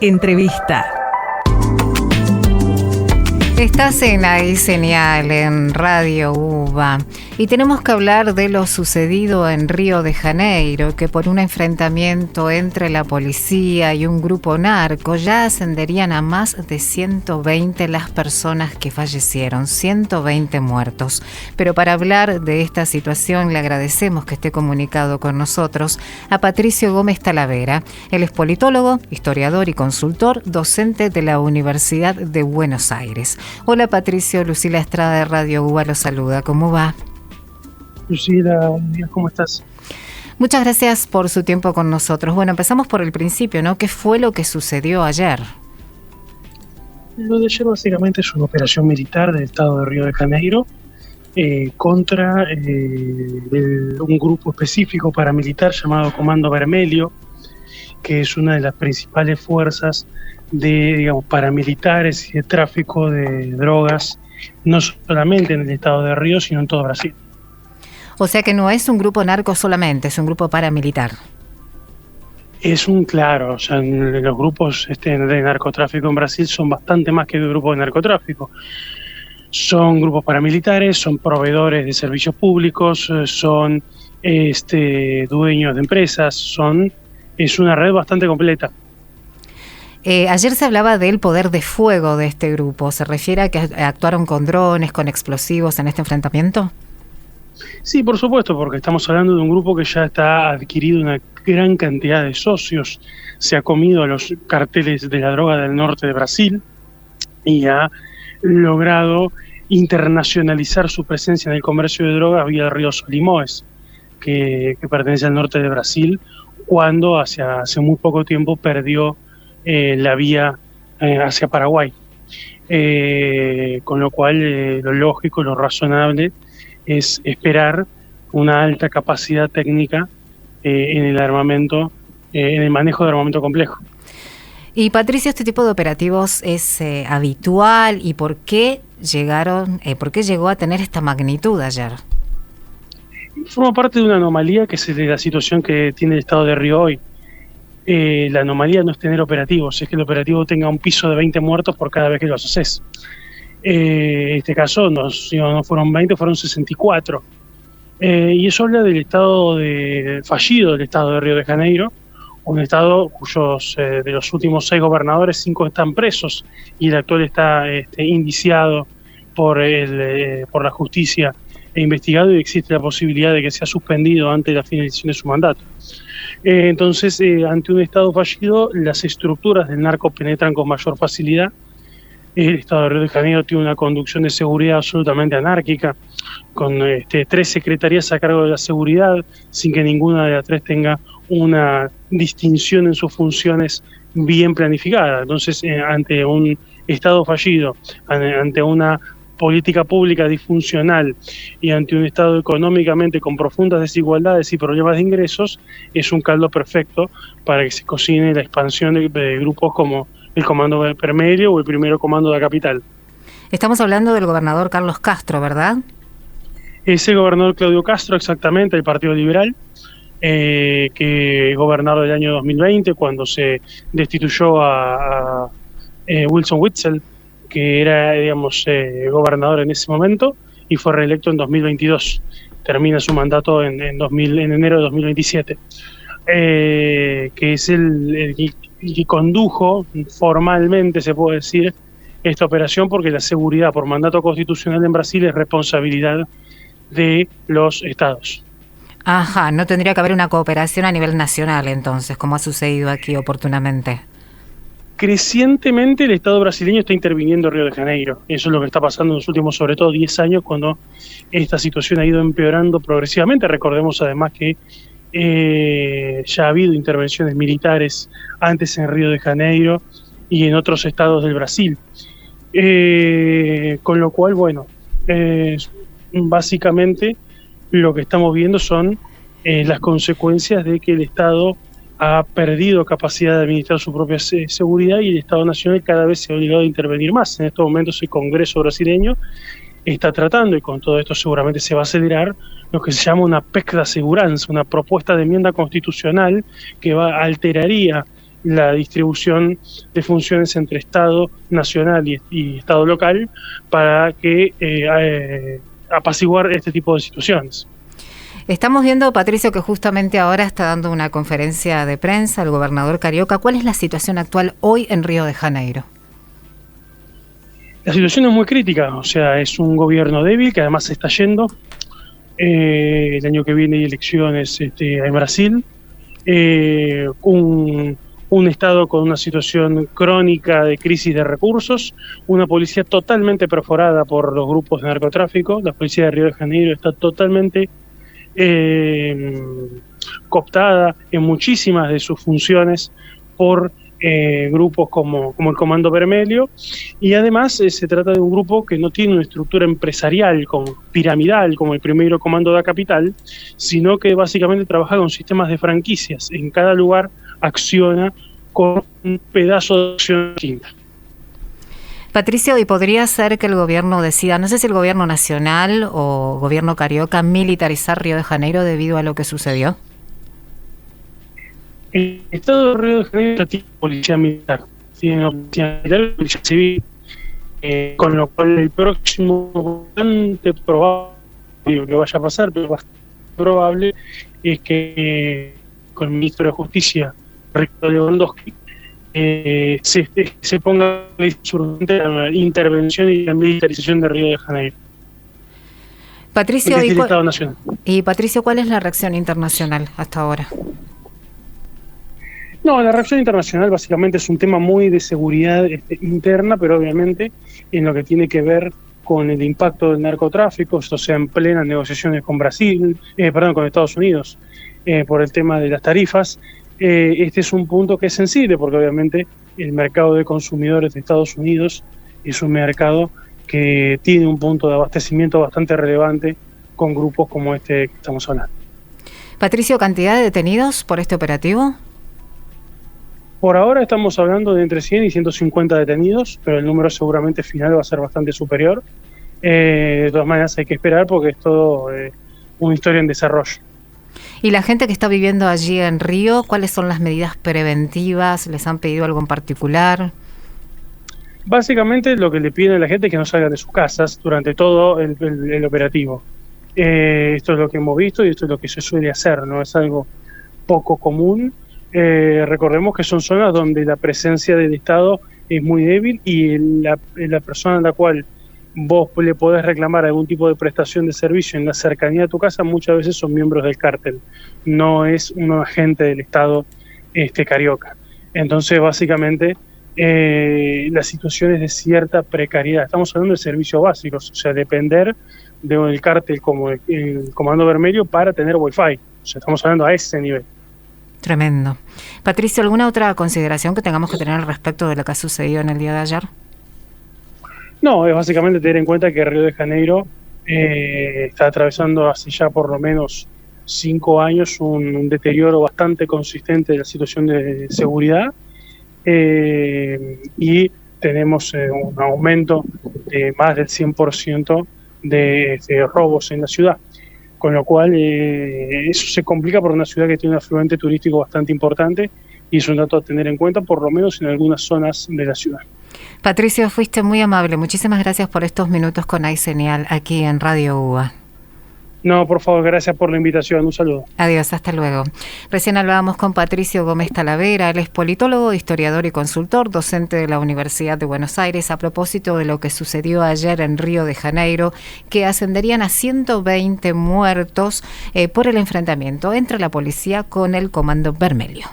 Entrevista. Estás en Ahí Señal, en Radio UBA, y tenemos que hablar de lo sucedido en Río de Janeiro, que por un enfrentamiento entre la policía y un grupo narco ya ascenderían a más de 120 las personas que fallecieron, 120 muertos. Pero para hablar de esta situación le agradecemos que esté comunicado con nosotros a Patricio Gómez Talavera. Él es politólogo, historiador y consultor, docente de la Universidad de Buenos Aires. Hola Patricio, Lucila Estrada de Radio UBA lo saluda. ¿Cómo va? Lucila, buen día, ¿cómo estás? Muchas gracias por su tiempo con nosotros. Bueno, empezamos por el principio, ¿no? ¿Qué fue lo que sucedió ayer? Lo de ayer básicamente es una operación militar del estado de Río de Janeiro contra un grupo específico paramilitar llamado Comando Vermelho, que es una de las principales fuerzas paramilitares y de tráfico de drogas, no solamente en el estado de Río, sino en todo Brasil. O sea que no es un grupo narco solamente, es un grupo paramilitar. Es los grupos de narcotráfico en Brasil son bastante más que grupos de narcotráfico. Son grupos paramilitares, son proveedores de servicios públicos, son dueños de empresas, es una red bastante completa. Ayer se hablaba del poder de fuego de este grupo. ¿Se refiere a que actuaron con drones, con explosivos en este enfrentamiento? Sí, por supuesto, porque estamos hablando de un grupo que ya está adquirido una gran cantidad de socios, se ha comido a los carteles de la droga del norte de Brasil y ha logrado internacionalizar su presencia en el comercio de drogas vía el río Solimões, que pertenece al norte de Brasil, cuando hace muy poco tiempo perdió la vía hacia Paraguay. Con lo cual lo lógico, lo razonable es esperar una alta capacidad técnica en el armamento, en el manejo de armamento complejo. Y Patricio, ¿este tipo de operativos es habitual y por qué llegó a tener esta magnitud ayer? Forma parte de una anomalía que es la situación que tiene el estado de Río hoy. La anomalía no es tener operativos, es que el operativo tenga un piso de 20 muertos por cada vez que los haces. En este caso no fueron 20, fueron 64. Y eso habla del estado fallido del estado de Río de Janeiro, un estado cuyos de los últimos 6 gobernadores, 5 están presos y el actual está indiciado por la justicia e investigado, y existe la posibilidad de que sea suspendido antes de la finalización de su mandato. Entonces, ante un estado fallido, las estructuras del narco penetran con mayor facilidad. El estado de Río de Janeiro tiene una conducción de seguridad absolutamente anárquica, con 3 secretarías a cargo de la seguridad, sin que ninguna de las 3 tenga una distinción en sus funciones bien planificada. Entonces, ante un estado fallido, ante una política pública disfuncional y ante un estado económicamente con profundas desigualdades y problemas de ingresos, es un caldo perfecto para que se cocine la expansión de grupos como el Comando Vermelho o el Primero Comando de la Capital. Estamos hablando del gobernador Carlos Castro, ¿verdad? Es el gobernador Claudio Castro, exactamente, del Partido Liberal, que es gobernador del año 2020, cuando se destituyó a Wilson Witzel, que era, gobernador en ese momento, y fue reelecto en 2022. Termina su mandato en enero de 2027. Que es el que condujo formalmente, se puede decir, esta operación, porque la seguridad por mandato constitucional en Brasil es responsabilidad de los estados. Ajá, no tendría que haber una cooperación a nivel nacional entonces, como ha sucedido aquí oportunamente. Crecientemente el Estado brasileño está interviniendo en Río de Janeiro. Eso es lo que está pasando en los últimos, sobre todo, 10 años, cuando esta situación ha ido empeorando progresivamente. Recordemos además que ya ha habido intervenciones militares antes en Río de Janeiro y en otros estados del Brasil. Con lo cual, básicamente lo que estamos viendo son las consecuencias de que el Estado ha perdido capacidad de administrar su propia seguridad, y el Estado Nacional cada vez se ha obligado a intervenir más. En estos momentos el Congreso brasileño está tratando, y con todo esto seguramente se va a acelerar, lo que se llama una PEC de aseguranza, una propuesta de enmienda constitucional que alteraría la distribución de funciones entre Estado nacional y Estado local para que apaciguar este tipo de situaciones. Estamos viendo, Patricio, que justamente ahora está dando una conferencia de prensa el gobernador Carioca. ¿Cuál es la situación actual hoy en Río de Janeiro? La situación es muy crítica, o sea, es un gobierno débil que además se está yendo. El año que viene hay elecciones en Brasil. Un Estado con una situación crónica de crisis de recursos, una policía totalmente perforada por los grupos de narcotráfico. La policía de Río de Janeiro está totalmente cooptada en muchísimas de sus funciones por grupos como el Comando Vermelho, y además se trata de un grupo que no tiene una estructura empresarial piramidal como el primero Comando da Capital, sino que básicamente trabaja con sistemas de franquicias. En cada lugar acciona con un pedazo de acción distinta. Patricio, ¿y podría ser que el gobierno decida, no sé si el gobierno nacional o gobierno carioca, militarizar Río de Janeiro debido a lo que sucedió? El Estado de Río de Janeiro tiene policía militar, tiene policía militar y policía civil, con lo cual el próximo bastante probable, digo que vaya a pasar, pero bastante probable es que con el ministro de Justicia, Ricardo Lewandowski, se ponga urgente la intervención y la militarización de Río de Janeiro. Patricio, el Estado nacional. Y Patricio, ¿cuál es la reacción internacional hasta ahora? No, la reacción internacional básicamente es un tema muy de seguridad interna, pero obviamente en lo que tiene que ver con el impacto del narcotráfico, esto sea en plenas negociaciones con con Estados Unidos, por el tema de las tarifas. Este es un punto que es sensible porque obviamente el mercado de consumidores de Estados Unidos es un mercado que tiene un punto de abastecimiento bastante relevante con grupos como este que estamos hablando. Patricio, ¿cantidad de detenidos por este operativo? Por ahora estamos hablando de entre 100 y 150 detenidos, pero el número seguramente final va a ser bastante superior. De todas maneras hay que esperar porque es todo una historia en desarrollo. ¿Y la gente que está viviendo allí en Río, cuáles son las medidas preventivas? ¿Les han pedido algo en particular? Básicamente lo que le piden a la gente es que no salgan de sus casas durante todo el operativo. Esto es lo que hemos visto y esto es lo que se suele hacer, no es algo poco común. Recordemos que son zonas donde la presencia del Estado es muy débil y la persona a la cual vos le podés reclamar algún tipo de prestación de servicio en la cercanía de tu casa muchas veces son miembros del cártel, no es un agente del Estado carioca. Entonces básicamente la situación es de cierta precariedad. Estamos hablando de servicios básicos, o sea, depender del cártel como el Comando Vermelho para tener wifi, o sea, estamos hablando a ese nivel. Tremendo. Patricio, ¿alguna otra consideración que tengamos que tener al respecto de lo que ha sucedido en el día de ayer? No, es básicamente tener en cuenta que Río de Janeiro está atravesando hace ya por lo menos 5 años un deterioro bastante consistente de la situación de seguridad y tenemos un aumento de más del 100% de robos en la ciudad. Con lo cual eso se complica por una ciudad que tiene un afluente turístico bastante importante y es un dato a tener en cuenta, por lo menos en algunas zonas de la ciudad. Patricio, fuiste muy amable. Muchísimas gracias por estos minutos con iSeñal aquí en Radio UBA. No, por favor, gracias por la invitación. Un saludo. Adiós, hasta luego. Recién hablábamos con Patricio Gómez Talavera, él es politólogo, historiador y consultor, docente de la Universidad de Buenos Aires, a propósito de lo que sucedió ayer en Río de Janeiro, que ascenderían a 120 muertos por el enfrentamiento entre la policía con el Comando Vermelho.